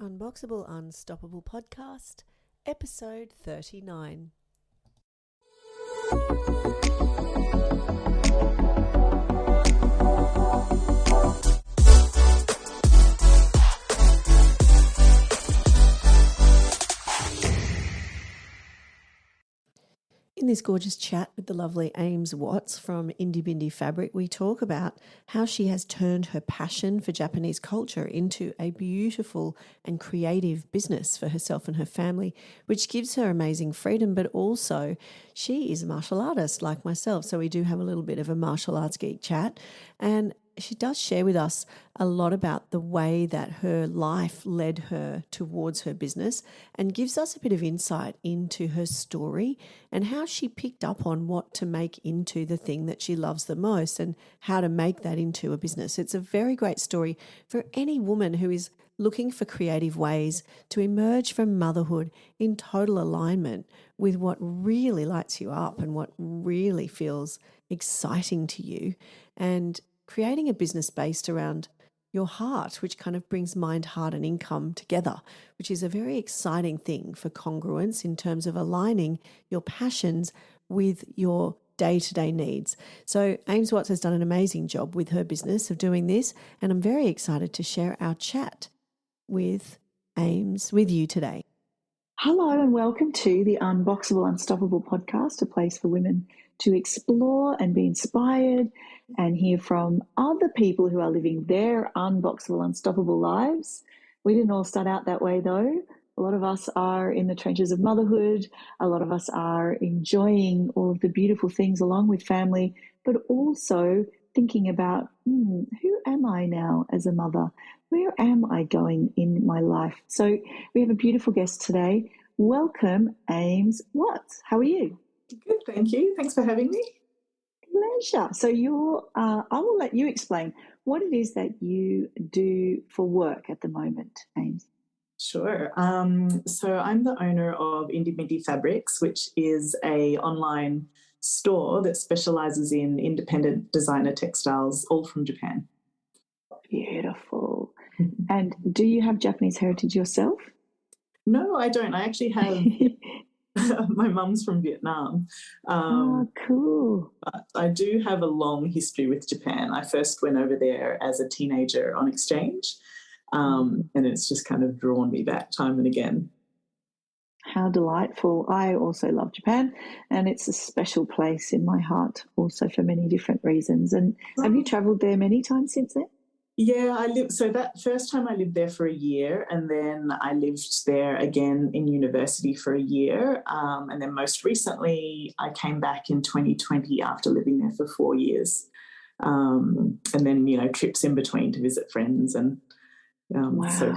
Unboxable Unstoppable Podcast, episode 39. In this gorgeous chat with the lovely Ames Watts from Indy Bindy Fabric, we talk about how she has turned her passion for Japanese culture into a beautiful and creative business for herself and her family, which gives her amazing freedom, but also she is a martial artist like myself, so we do have a little bit of a martial arts geek chat, and she does share with us a lot about the way that her life led her towards her business and gives us a bit of insight into her story and how she picked up on what to make into the thing that she loves the most and how to make that into a business. It's a very great story for any woman who is looking for creative ways to emerge from motherhood in total alignment with what really lights you up and what really feels exciting to you, and creating a business based around your heart, which kind of brings mind, heart, and income together, which is a very exciting thing for congruence in terms of aligning your passions with your day-to-day needs. So Ames Watts has done an amazing job with her business of doing this, and I'm very excited to share our chat with Ames with you today. Hello and welcome to the Unboxable Unstoppable podcast, a place for women to explore and be inspired and hear from other people who are living their unboxable, unstoppable lives. We didn't all start out that way though. A lot of us are in the trenches of motherhood. A lot of us are enjoying all of the beautiful things along with family, but also thinking about, who am I now as a mother? Where am I going in my life? So we have a beautiful guest today. Welcome, Ames Watts. How are you? Good, thank you. Thanks for having me. Pleasure. So I will let you explain what it is that you do for work at the moment, Ames. Sure. So I'm the owner of Indy Bindy Fabrics, which is a online store that specialises in independent designer textiles, all from Japan. Beautiful. And do you have Japanese heritage yourself? No, I don't. I actually have my mum's from Vietnam. Cool. But I do have a long history with Japan. I first went over there as a teenager on exchange, and it's just kind of drawn me back time and again. How delightful. I also love Japan, and it's a special place in my heart also for many different reasons. And have you travelled there many times since then? Yeah, so that first time I lived there for a year, and then I lived there again in university for a year. And then most recently I came back in 2020 after living there for 4 years. And then, trips in between to visit friends and so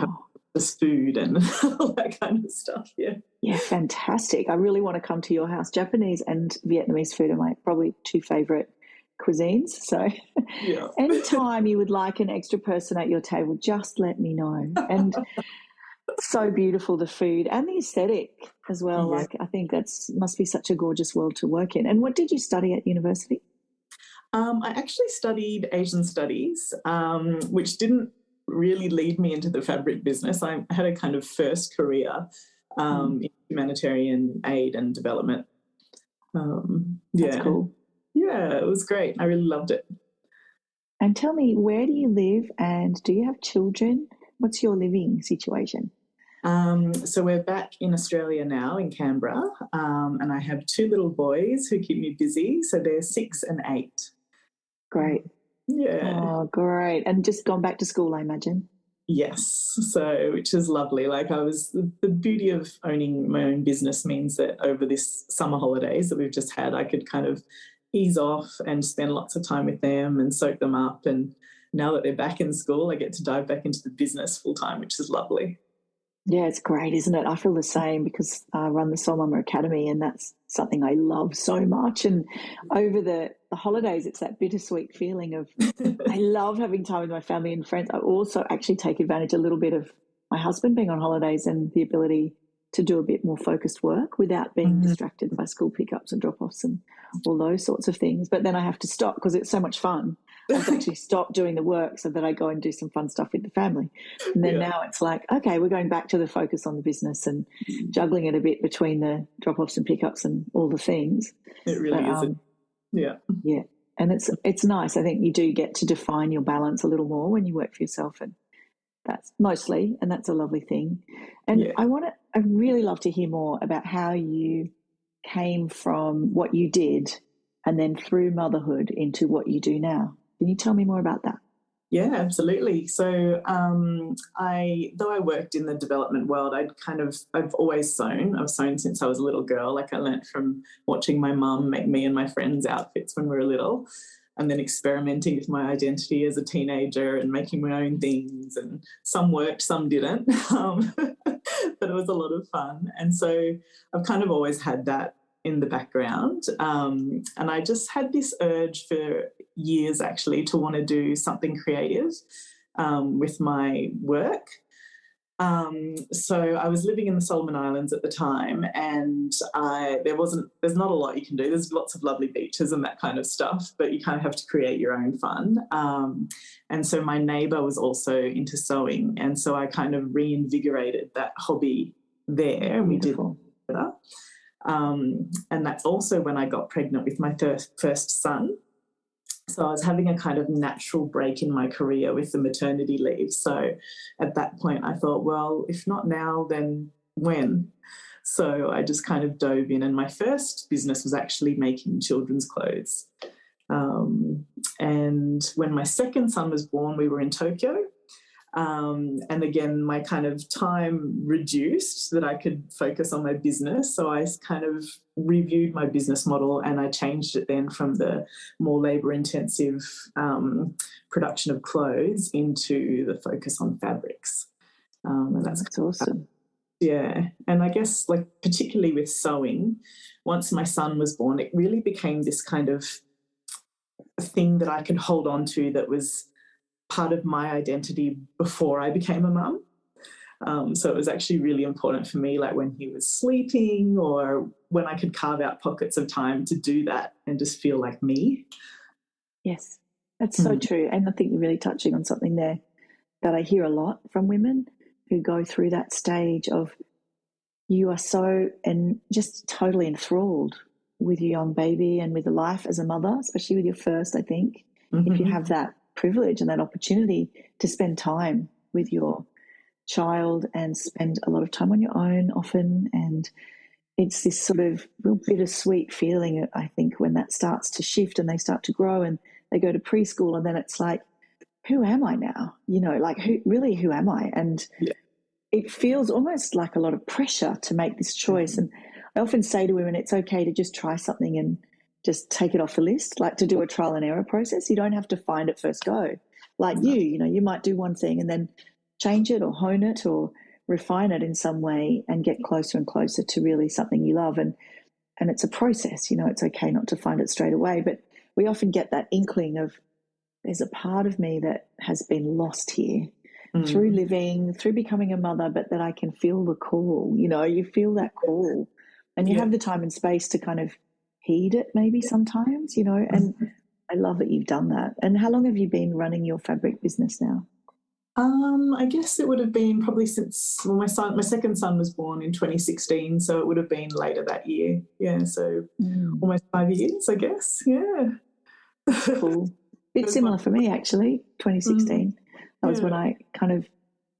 just food and all that kind of stuff, yeah. Yeah, fantastic. I really want to come to your house. Japanese and Vietnamese food are my probably two favourite cuisines. So yeah. Anytime you would like an extra person at your table, just let me know. And so beautiful, the food and the aesthetic as well. Yeah. Like, I think must be such a gorgeous world to work in. And what did you study at university? I actually studied Asian studies, which didn't really lead me into the fabric business. I had a kind of first career in humanitarian aid and development. That's cool. Yeah, it was great. I really loved it. And tell me, where do you live and do you have children? What's your living situation? So we're back in Australia now, in Canberra, and I have 2 little boys who keep me busy. So they're 6 and 8. Great. Yeah. Oh, great. And just gone back to school, I imagine. Yes, which is lovely. Like the beauty of owning my own business means that over this summer holidays that we've just had, I could kind of ease off and spend lots of time with them and soak them up. And now that they're back in school, I get to dive back into the business full time, which is lovely. Yeah, it's great, isn't it? I feel the same because I run the Soul Mama Academy, and that's something I love so much. And over the holidays, it's that bittersweet feeling of I love having time with my family and friends. I also actually take advantage a little bit of my husband being on holidays and the ability to do a bit more focused work without being distracted by school pickups and drop-offs and all those sorts of things. But then I have to stop because it's so much fun. I've actually stopped doing the work so that I go and do some fun stuff with the family. And then now it's like, okay, we're going back to the focus on the business and juggling it a bit between the drop-offs and pickups and all the things. It really is. Yeah. And it's nice. I think you do get to define your balance a little more when you work for yourself, and that's mostly, and that's a lovely thing. And I'd really love to hear more about how you came from what you did and then through motherhood into what you do now. Can you tell me more about that? Yeah, absolutely. So though I worked in the development world, I've always sewn. I've sewn since I was a little girl. Like I learnt from watching my mum make me and my friends outfits when we were little, and then experimenting with my identity as a teenager and making my own things. And some worked, some didn't, but it was a lot of fun. And so I've kind of always had that in the background. And I just had this urge for years actually to want to do something creative with my work. So I was living in the Solomon Islands at the time, and there's not a lot you can do. There's lots of lovely beaches and that kind of stuff, but you kind of have to create your own fun. And so my neighbour was also into sewing, and so I kind of reinvigorated that hobby there, and we did together. And that's also when I got pregnant with my first son. So I was having a kind of natural break in my career with the maternity leave. So at that point I thought, well, if not now, then when? So I just kind of dove in, and my first business was actually making children's clothes. And when my second son was born, we were in Tokyo. And again, my kind of time reduced that I could focus on my business. So I kind of reviewed my business model, and I changed it then from the more labour-intensive production of clothes into the focus on fabrics. And that's awesome. Yeah. And I guess, like, particularly with sewing, once my son was born, it really became this kind of thing that I could hold on to that was part of my identity before I became a mum. So it was actually really important for me, like when he was sleeping or when I could carve out pockets of time to do that and just feel like me. Yes, that's so true. And I think you're really touching on something there that I hear a lot from women who go through that stage of you are so and just totally enthralled with your young baby and with the life as a mother, especially with your first, I think, if you have that privilege and that opportunity to spend time with your child and spend a lot of time on your own often. And it's this sort of real bittersweet feeling, I think, when that starts to shift and they start to grow and they go to preschool, and then it's like, who am I now? You know, like who am I? And it feels almost like a lot of pressure to make this choice. And I often say to women, it's okay to just try something and just take it off the list, like to do a trial and error process. You don't have to find it first go. Like you know, you might do one thing and then change it or hone it or refine it in some way and get closer and closer to really something you love. And it's a process, you know, it's okay not to find it straight away. But we often get that inkling of there's a part of me that has been lost here through living, through becoming a mother, but that I can feel the call, you know, you feel that call and you have the time and space to kind of heed it maybe sometimes, you know, and I love that you've done that. And how long have you been running your fabric business now? I guess it would have been probably since my second son was born in 2016, so it would have been later that year. Yeah, so almost 5 years, I guess. Yeah. Cool. Bit similar for me, actually, 2016. That was when I kind of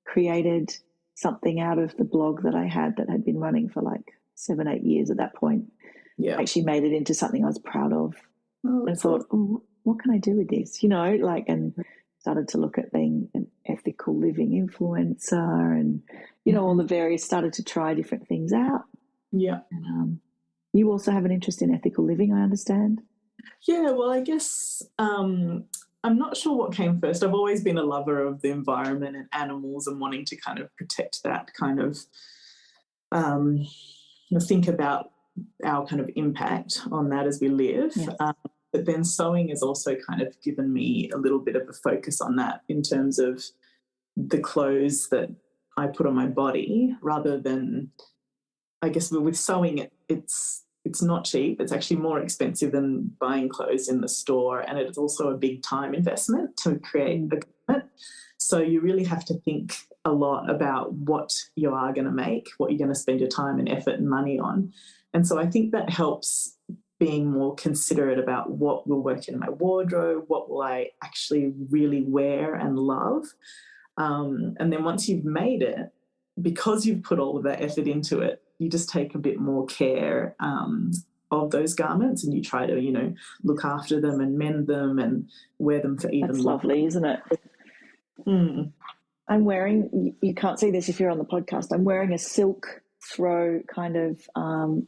created something out of the blog that I had that had been running for like 7-8 years at that point. Yeah. Actually made it into something I was proud of. And thought, what can I do with this? You know, like, and started to look at being an ethical living influencer and, you know, all the various, started to try different things out. Yeah. And, you also have an interest in ethical living, I understand. Yeah, well, I guess I'm not sure what came first. I've always been a lover of the environment and animals and wanting to kind of protect that kind of, think about our kind of impact on that as we live. Yes. But then sewing has also kind of given me a little bit of a focus on that in terms of the clothes that I put on my body rather than, I guess with sewing, it's it's not cheap. It's actually more expensive than buying clothes in the store, and it's also a big time investment to create a garment. So you really have to think a lot about what you are going to make, what you're going to spend your time and effort and money on. And so I think that helps being more considerate about what will work in my wardrobe, what will I actually really wear and love. And then once you've made it, because you've put all of that effort into it, you just take a bit more care of those garments, and you try to, you know, look after them and mend them and wear them for even That's longer. lovely, isn't it? I'm wearing, you can't see this if you're on the podcast, I'm wearing a silk throw kind of,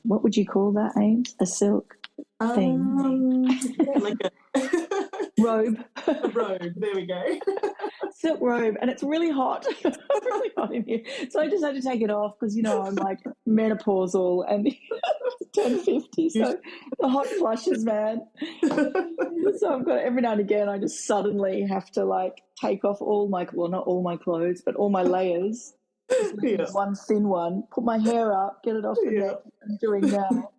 what would you call that, Ames? A silk thing? Like a robe. A robe, there we go. Silk robe, and it's really hot. Really hot in here. So I just had to take it off because, you know, I'm like menopausal and 10:50, so the hot flushes, man. So I've got, every now and again, I just suddenly have to like take off all my, well, not all my clothes, but all my layers. One thin one, put my hair up, get it off the neck. I'm doing now.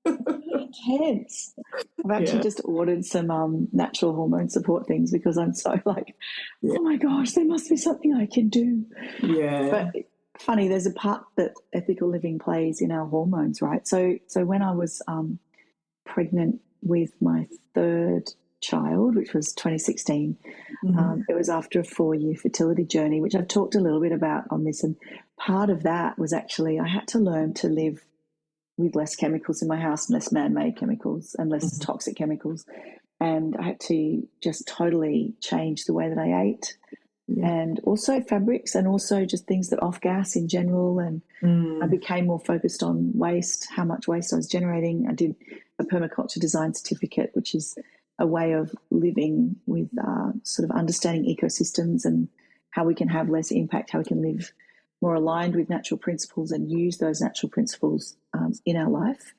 It's intense. I've actually just ordered some natural hormone support things because I'm so like, oh my gosh, there must be something I can do. Yeah. But funny, there's a part that ethical living plays in our hormones, right? So when I was pregnant with my third child, which was 2016, it was after a 4-year fertility journey, which I've talked a little bit about on this. And part of that was actually I had to learn to live with less chemicals in my house, less man-made chemicals and less toxic chemicals. And I had to just totally change the way that I ate and also fabrics and also just things that off gas in general. And I became more focused on waste, how much waste I was generating. I did a permaculture design certificate, which is a way of living with sort of understanding ecosystems and how we can have less impact, how we can live more aligned with natural principles and use those natural principles in our life.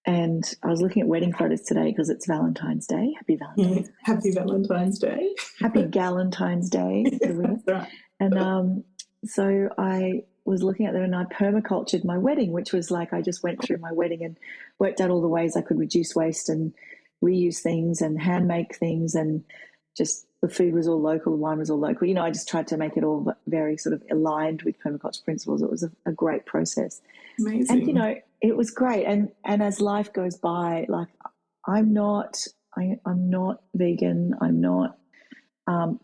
And I was looking at wedding photos today because it's Valentine's Day. Happy Valentine's Day. Happy Valentine's Day. Happy Galentine's Day. That's right. And so I was looking at them and I permacultured my wedding, which was like I just went through my wedding and worked out all the ways I could reduce waste and reuse things and hand make things, and just the food was all local, the wine was all local. You know, I just tried to make it all very sort of aligned with permaculture principles. It was a great process. Amazing. And, you know, it was great. And as life goes by, like I'm not vegan. I'm not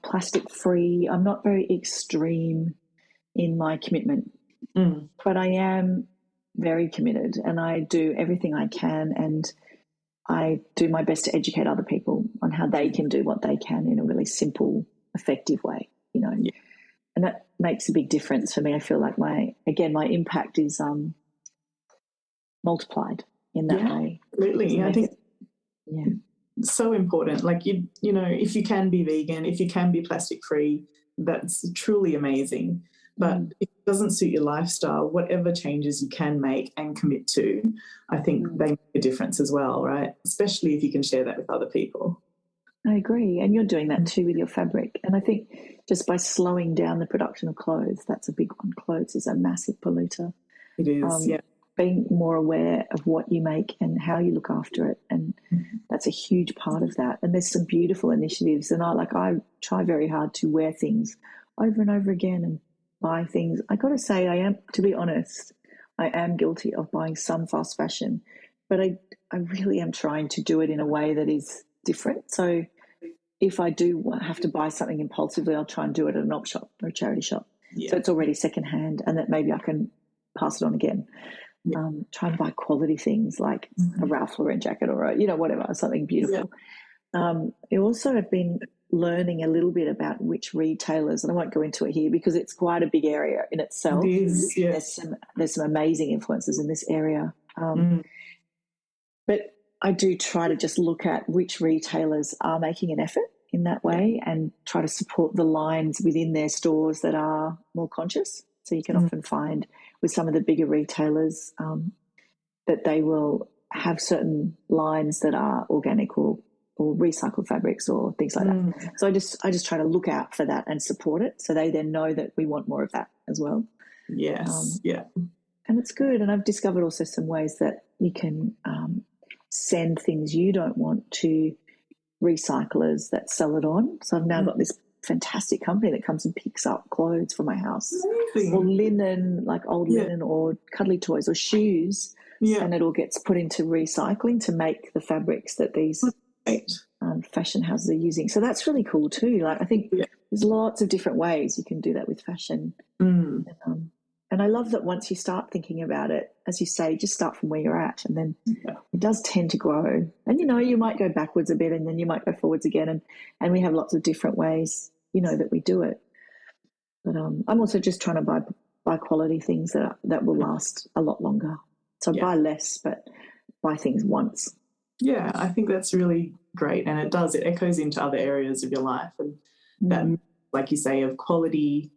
plastic free. I'm not very extreme in my commitment, but I am very committed and I do everything I can, and I do my best to educate other people on how they can do what they can in a really simple, effective way, you know. Yeah. And that makes a big difference for me. I feel like my impact is multiplied in that way. Absolutely. I think it's so important. Like you know, if you can be vegan, if you can be plastic free, that's truly amazing. But if it doesn't suit your lifestyle, whatever changes you can make and commit to, I think they make a difference as well, right? Especially if you can share that with other people. I agree. And you're doing that too with your fabric. And I think just by slowing down the production of clothes, that's a big one. Clothes is a massive polluter. It is, Being more aware of what you make and how you look after it. And that's a huge part of that. And there's some beautiful initiatives. And I try very hard to wear things over and over again and buy things. I got to say, to be honest, I am guilty of buying some fast fashion, but I really am trying to do it in a way that is different. So if I do have to buy something impulsively, I'll try and do it at an op shop or a charity shop. Yeah. So it's already secondhand and that maybe I can pass it on again. Yeah. Try and buy quality things like a Ralph Lauren jacket or whatever, something beautiful. Yeah. I also have been learning a little bit about which retailers, and I won't go into it here because it's quite a big area in itself. It is, yes. There's some amazing influences in this area. But I do try to just look at which retailers are making an effort in that way and try to support the lines within their stores that are more conscious. So you can often find with some of the bigger retailers that they will have certain lines that are organic or recycled fabrics or things like that. So I just try to look out for that and support it, so they then know that we want more of that as well. Yes, and it's good. And I've discovered also some ways that You can send things you don't want to recyclers that sell it on. So I've now got this fantastic company that comes and picks up clothes from my house. Amazing. Or linen, like old linen or cuddly toys or shoes, and it all gets put into recycling to make the fabrics that these fashion houses are using. So that's really cool too. Like I think there's lots of different ways you can do that with fashion. And I love that once you start thinking about it, as you say, just start from where you're at, and then it does tend to grow. And, you know, you might go backwards a bit and then you might go forwards again. And we have lots of different ways, you know, that we do it. But I'm also just trying to buy quality things that will last a lot longer. So buy less, but buy things once. Yeah, I think that's really great. And it echoes into other areas of your life. And that, like you say, of quality,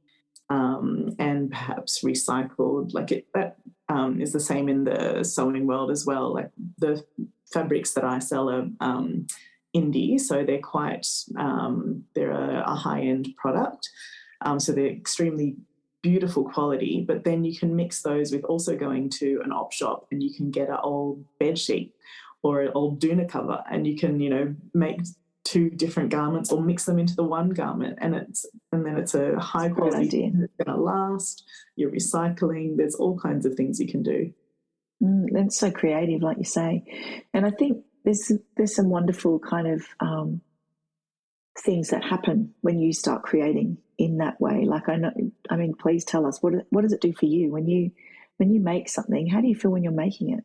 and perhaps recycled, that is the same in the sewing world as well. Like the fabrics that I sell are Indy, so they're quite they're a high-end product, so they're extremely beautiful quality. But then you can mix those with also going to an op shop and you can get an old bed sheet or an old doona cover, and you can, you know, make two different garments or mix them into the one garment, and then it's a high quality thing that's going to last. You're recycling. There's all kinds of things you can do. That's so creative, like you say. And I think there's some wonderful kind of things that happen when you start creating in that way. Like please tell us, what does it do for you when you make something? How do you feel when you're making it?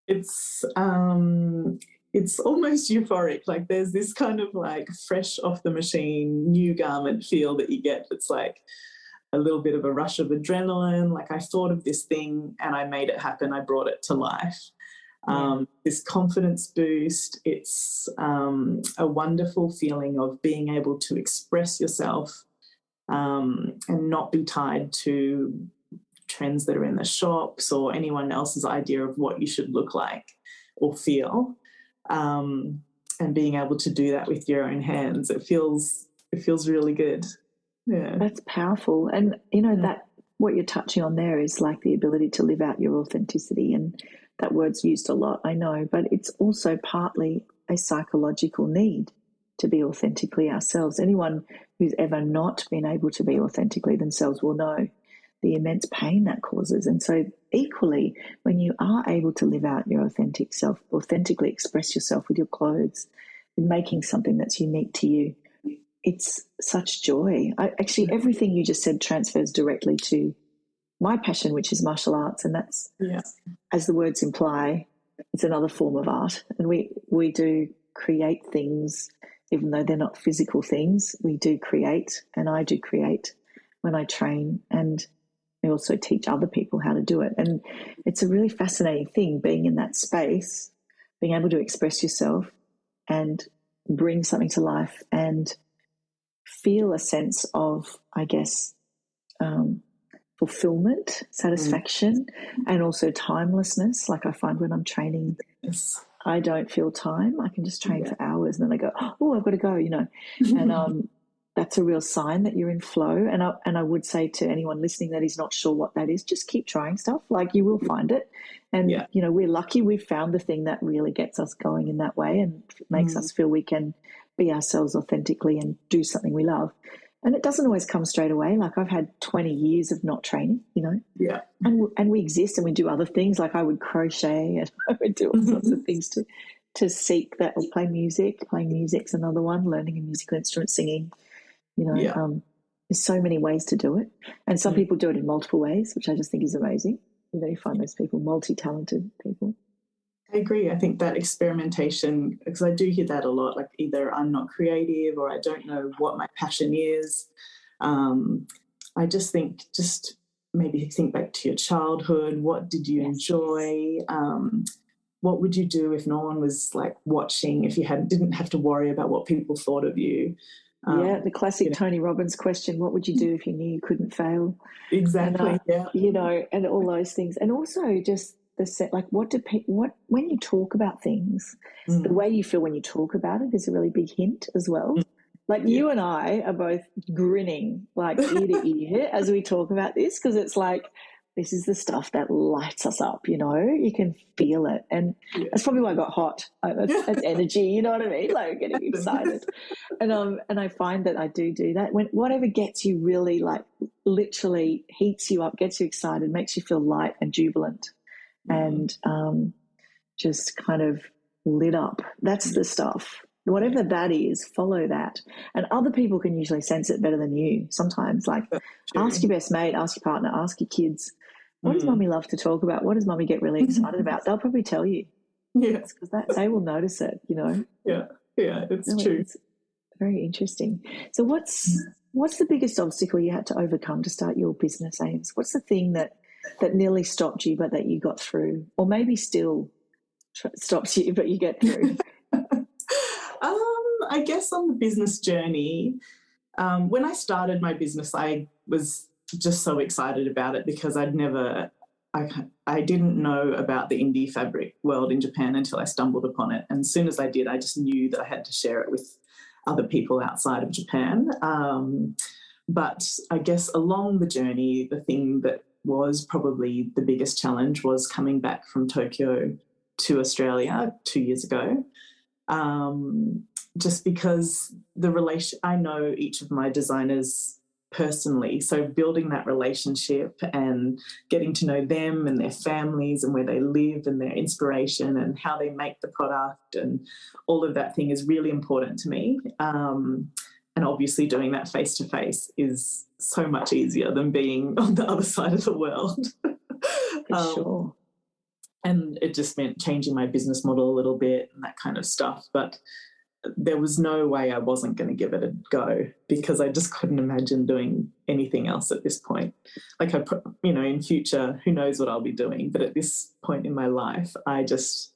It's almost euphoric. Like there's this kind of like fresh off the machine new garment feel that you get. It's like a little bit of a rush of adrenaline. Like I thought of this thing and I made it happen. I brought it to life. This confidence boost. It's a wonderful feeling of being able to express yourself and not be tied to trends that are in the shops or anyone else's idea of what you should look like or feel. And being able to do that with your own hands, it feels really good. Yeah, that's powerful. And you know that what you're touching on there is like the ability to live out your authenticity, and that word's used a lot, I know, but it's also partly a psychological need to be authentically ourselves. Anyone who's ever not been able to be authentically themselves will know the immense pain that causes. And so equally, when you are able to live out your authentic self, authentically express yourself with your clothes, with making something that's unique to you, it's such joy. Actually, everything you just said transfers directly to my passion, which is martial arts. And that's, as the words imply, it's another form of art. And we do create things, even though they're not physical things. We do create, and I do create when I train, and I also teach other people how to do it. And it's a really fascinating thing, being in that space, being able to express yourself and bring something to life and feel a sense of, I guess, fulfillment, satisfaction, and also timelessness. Like I find when I'm training, I don't feel time. I can just train for hours and then I go, oh, I've got to go, you know. And that's a real sign that you're in flow. And I would say to anyone listening that is not sure what that is, just keep trying stuff. Like you will find it. And, you know, we're lucky we've found the thing that really gets us going in that way and makes us feel we can be ourselves authentically and do something we love. And it doesn't always come straight away. Like I've had 20 years of not training, you know. Yeah. And we exist and we do other things. Like I would crochet and I would do all sorts of things to seek that, or play music. Playing music's another one, learning a musical instrument, singing. You know, there's so many ways to do it. And some people do it in multiple ways, which I just think is amazing. You know, you find those people, multi-talented people. I agree. I think that experimentation, because I do hear that a lot, like either I'm not creative or I don't know what my passion is. I just think, maybe think back to your childhood. What did you enjoy? What would you do if no one was like watching, if you didn't have to worry about what people thought of you? The classic Tony Robbins question, what would you do if you knew you couldn't fail? Exactly, and, you know, and all those things. And also just the set, like what when you talk about things, the way you feel when you talk about it is a really big hint as well. Like you and I are both grinning like ear to ear as we talk about this, because it's like this is the stuff that lights us up, you know, you can feel it. And that's probably why I got hot. That's energy, you know what I mean? Like getting excited. And I find that I do that. When whatever gets you really, like, literally heats you up, gets you excited, makes you feel light and jubilant and just kind of lit up. That's the stuff. Whatever that is, follow that. And other people can usually sense it better than you sometimes. Like, ask your best mate, ask your partner, ask your kids, what does Mummy love to talk about? What does Mummy get really excited about? They'll probably tell you. Yes. Because they will notice it, you know. Yeah, it's true. It's very interesting. So what's the biggest obstacle you had to overcome to start your business, Ames? What's the thing that nearly stopped you but that you got through, or maybe still stops you but you get through? I guess on the business journey, when I started my business, I was just so excited about it because I didn't know about the indie fabric world in Japan until I stumbled upon it. And as soon as I did, I just knew that I had to share it with other people outside of Japan. But I guess along the journey, the thing that was probably the biggest challenge was coming back from Tokyo to Australia 2 years ago. Just because I know each of my designers personally, so building that relationship and getting to know them and their families and where they live and their inspiration and how they make the product and all of that thing is really important to me. And obviously doing that face-to-face is so much easier than being on the other side of the world. For sure. And it just meant changing my business model a little bit and that kind of stuff. But there was no way I wasn't going to give it a go because I just couldn't imagine doing anything else at this point. Like, in future, who knows what I'll be doing. But at this point in my life, I just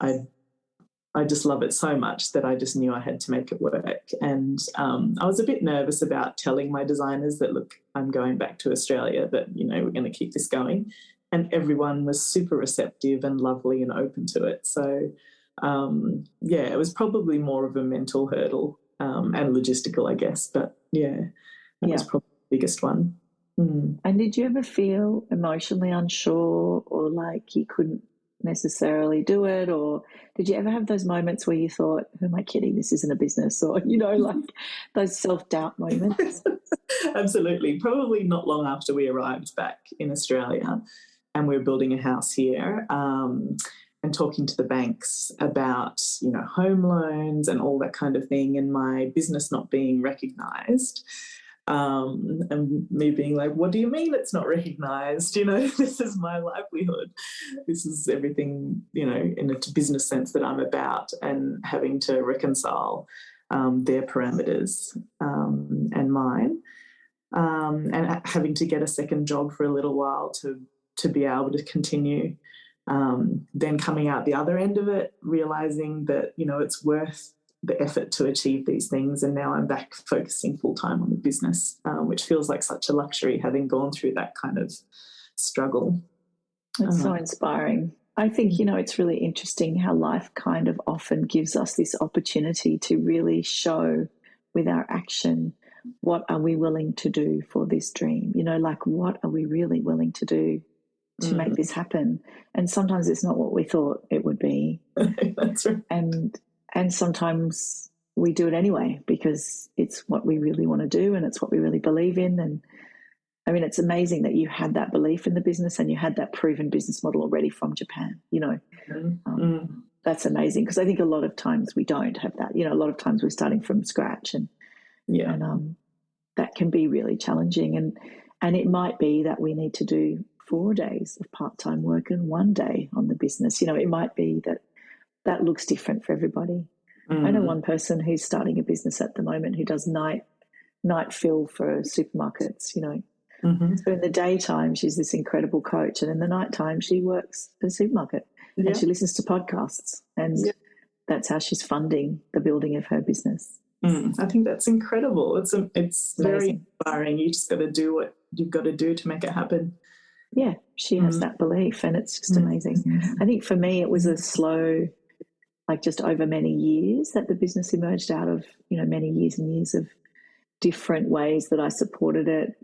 love it so much that I just knew I had to make it work. And I was a bit nervous about telling my designers that, look, I'm going back to Australia, but, we're going to keep this going. And everyone was super receptive and lovely and open to it. So, it was probably more of a mental hurdle and logistical, I guess. But, that was probably the biggest one. Mm. And did you ever feel emotionally unsure or like you couldn't necessarily do it? Or did you ever have those moments where you thought, who am I kidding? This isn't a business, or, like those self-doubt moments? Absolutely. Probably not long after we arrived back in Australia and we were building a house here and talking to the banks about, home loans and all that kind of thing, and my business not being recognised. And me being like, what do you mean it's not recognised? This is my livelihood. This is everything, in a business sense that I'm about, and having to reconcile their parameters and mine, and having to get a second job for a little while to be able to continue. Then coming out the other end of it, realising that, it's worth the effort to achieve these things. And now I'm back focusing full-time on the business, which feels like such a luxury, having gone through that kind of struggle. It's so inspiring. I think, it's really interesting how life kind of often gives us this opportunity to really show with our action, what are we willing to do for this dream? Like, what are we really willing to do to make this happen? And sometimes it's not what we thought it would be. That's right. And sometimes we do it anyway because it's what we really want to do and it's what we really believe in. And I mean, it's amazing that you had that belief in the business and you had that proven business model already from Japan, That's amazing, because I think a lot of times we don't have that. A lot of times we're starting from scratch and that can be really challenging. And it might be that we need to do 4 days of part-time work and 1 day on the business. It might be that looks different for everybody. I know one person who's starting a business at the moment who does night fill for supermarkets, So in the daytime, she's this incredible coach, and in the nighttime, she works at a supermarket and she listens to podcasts, and that's how she's funding the building of her business. I think that's incredible. It's very inspiring. You just got to do what you've got to do to make it happen. Yeah, she has that belief, and it's just amazing. I think for me it was a slow, like just over many years that the business emerged out of, many years and years of different ways that I supported it.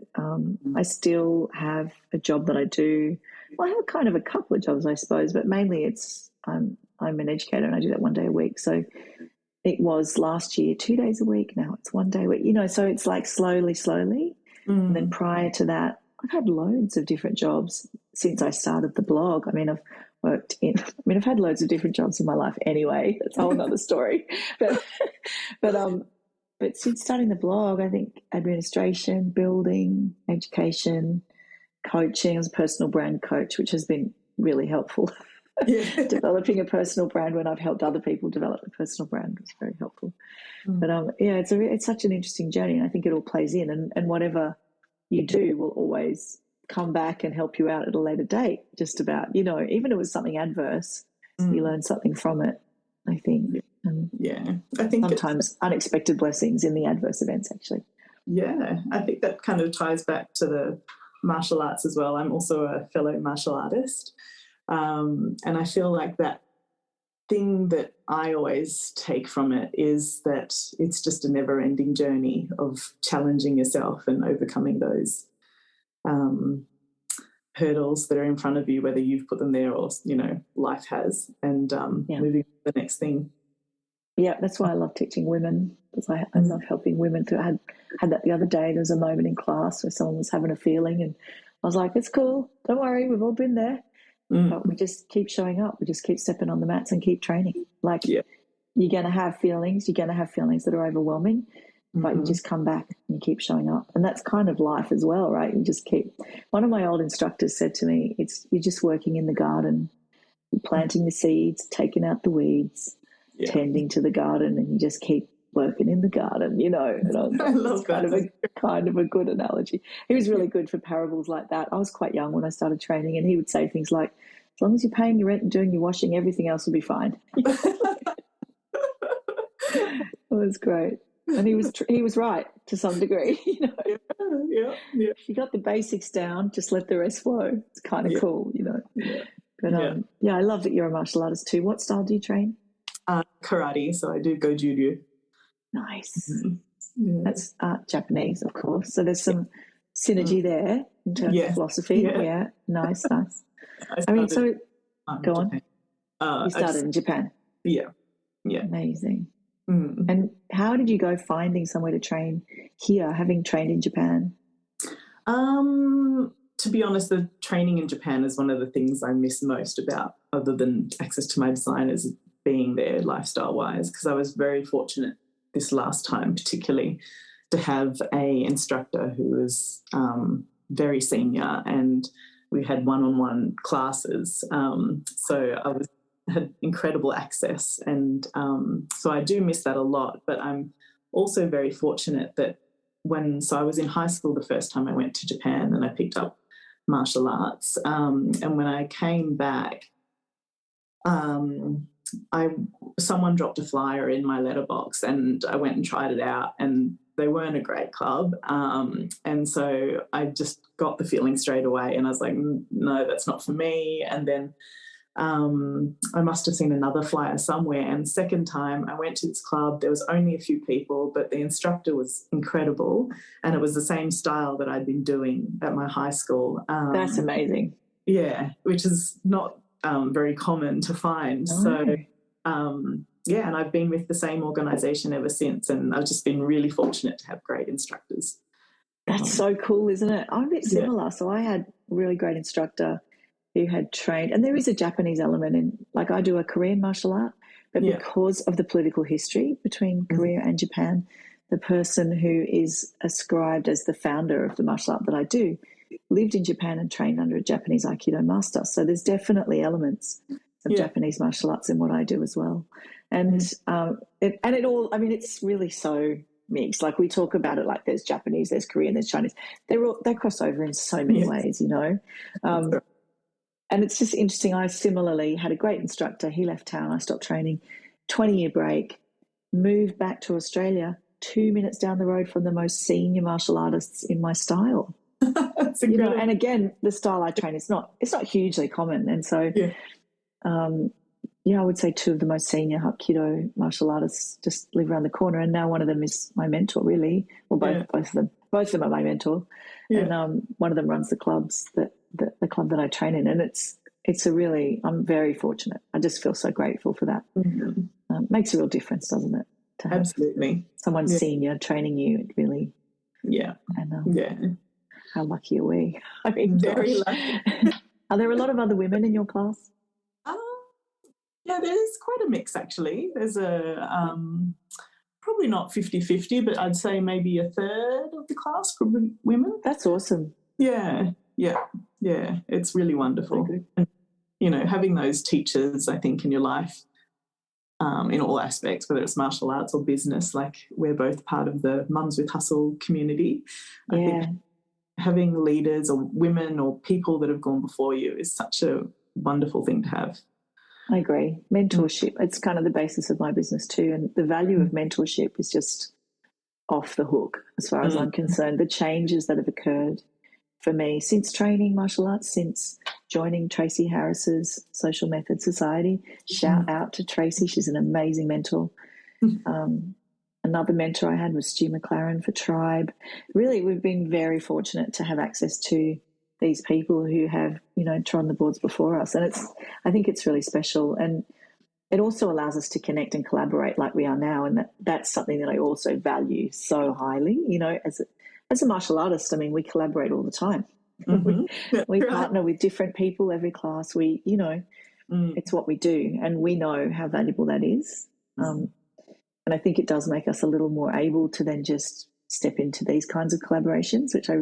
I still have a job that I do. Well, I have kind of a couple of jobs, I suppose, but mainly I'm an educator and I do that 1 day a week. So it was last year 2 days a week. Now it's 1 day a week. So it's like slowly. And then prior to that, I've had loads of different jobs since I started the blog. I've had loads of different jobs in my life anyway. That's a whole other story. But since starting the blog, I think administration, building, education, coaching, as a personal brand coach, which has been really helpful. Yeah. Developing a personal brand when I've helped other people develop a personal brand was very helpful. But it's such an interesting journey, and I think it all plays in, and whatever you do will always come back and help you out at a later date. Just about, even if it was something adverse, you learn something from it, I think. I think sometimes unexpected blessings in the adverse events, actually. Yeah, I think that kind of ties back to the martial arts as well. I'm also a fellow martial artist, and I feel like that thing that I always take from it is that it's just a never-ending journey of challenging yourself and overcoming those hurdles that are in front of you, whether you've put them there or life has, and moving to the next thing. Yeah, that's why I love teaching women, because I love helping women through. I had that the other day. There was a moment in class where someone was having a feeling, and I was like, "It's cool, don't worry, we've all been there." But we just keep showing up. We just keep stepping on the mats and keep training. You're going to have feelings. You're going to have feelings that are overwhelming, but you just come back and you keep showing up. And that's kind of life as well, right? You just keep. One of my old instructors said to me, "You're just working in the garden, you're planting the seeds, taking out the weeds, tending to the garden, and you just keep working in the garden." And I love that. Kind of a good analogy. He was really good for parables like that. I was quite young when I started training, and he would say things like, "As long as you're paying your rent and doing your washing, everything else will be fine." It was great, and he was right to some degree. Yeah. If you got the basics down, just let the rest flow. It's kind of cool, Yeah. But I love that you're a martial artist too. What style do you train? Karate, so I do go judo. Nice. Yeah. That's Japanese, of course. So there's some synergy there in terms of philosophy. Yeah. Nice. Go on. You started in Japan. Yeah. Amazing. And how did you go finding somewhere to train here, having trained in Japan? To be honest, the training in Japan is one of the things I miss most about, other than access to my designers being there lifestyle-wise, because I was very fortunate this last time particularly to have a instructor who was very senior, and we had one-on-one classes. So I had incredible access, and so I do miss that a lot. But I'm also very fortunate that I was in high school the first time I went to Japan, and I picked up martial arts. And when I came back, someone dropped a flyer in my letterbox, and I went and tried it out, and they weren't a great club. And so I just got the feeling straight away, and I was like, no, that's not for me. And then I must have seen another flyer somewhere, and second time I went to this club, there was only a few people, but the instructor was incredible, and it was the same style that I'd been doing at my high school. That's amazing. Yeah, which is not very common to find. No. So and I've been with the same organisation ever since, and I've just been really fortunate to have great instructors. That's so cool, isn't it? I'm a bit similar. So I had a really great instructor who had trained, and there is a Japanese element in, like, I do a Korean martial art, but because of the political history between Korea and Japan, the person who is ascribed as the founder of the martial art that I do lived in Japan and trained under a Japanese Aikido master. So there's definitely elements of Japanese martial arts in what I do as well. And it all, I mean, it's really so mixed. Like, we talk about it like there's Japanese, there's Korean, there's Chinese. They cross over in so many ways, And it's just interesting. I similarly had a great instructor. He left town. I stopped training. 20-year break, moved back to Australia, 2 minutes down the road from the most senior martial artists in my style. And again, the style I train, it's not hugely common. And so I would say two of the most senior Hapkido martial artists just live around the corner, and now one of them is my mentor, really. Well, both of them are my mentor, and one of them runs the clubs the club that I train in, and it's a really, I'm very fortunate. I just feel so grateful for that. Mm-hmm. Makes a real difference, doesn't it? To have Absolutely. someone senior training you, it really. Yeah. And how lucky are we? I mean, very lucky. Are there a lot of other women in your class? Yeah, there's quite a mix, actually. There's probably not 50-50, but I'd say maybe a third of the class probably women. That's awesome. Yeah. It's really wonderful. And, having those teachers, I think, in your life, in all aspects, whether it's martial arts or business, like we're both part of the Mums with Hustle community. I think having leaders or women or people that have gone before you is such a wonderful thing to have. I agree. Mentorship, it's kind of the basis of my business too, and the value of mentorship is just off the hook as far as I'm concerned. The changes that have occurred for me since training martial arts, since joining Tracy Harris's Social Method Society. Shout out to Tracy. She's an amazing mentor. Another mentor I had was Stu McLaren for Tribe. Really, we've been very fortunate to have access to these people who have, trod the boards before us. And I think it's really special. And it also allows us to connect and collaborate like we are now. And that's something that I also value so highly. As a martial artist, I mean, we collaborate all the time. We partner with different people every class. It's what we do, and we know how valuable that is. And I think it does make us a little more able to then just step into these kinds of collaborations, which I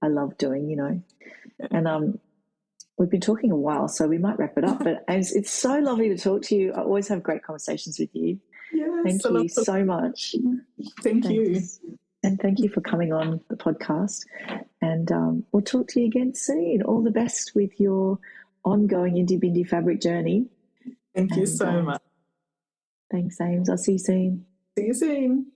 love doing, And we've been talking a while, so we might wrap it up. But it's so lovely to talk to you. I always have great conversations with you. Yes, thank you so much. Thanks. You. And thank you for coming on the podcast. And we'll talk to you again soon. All the best with your ongoing Indy Bindy fabric journey. Thank you so much. Thanks, Ames. I'll see you soon. See you soon.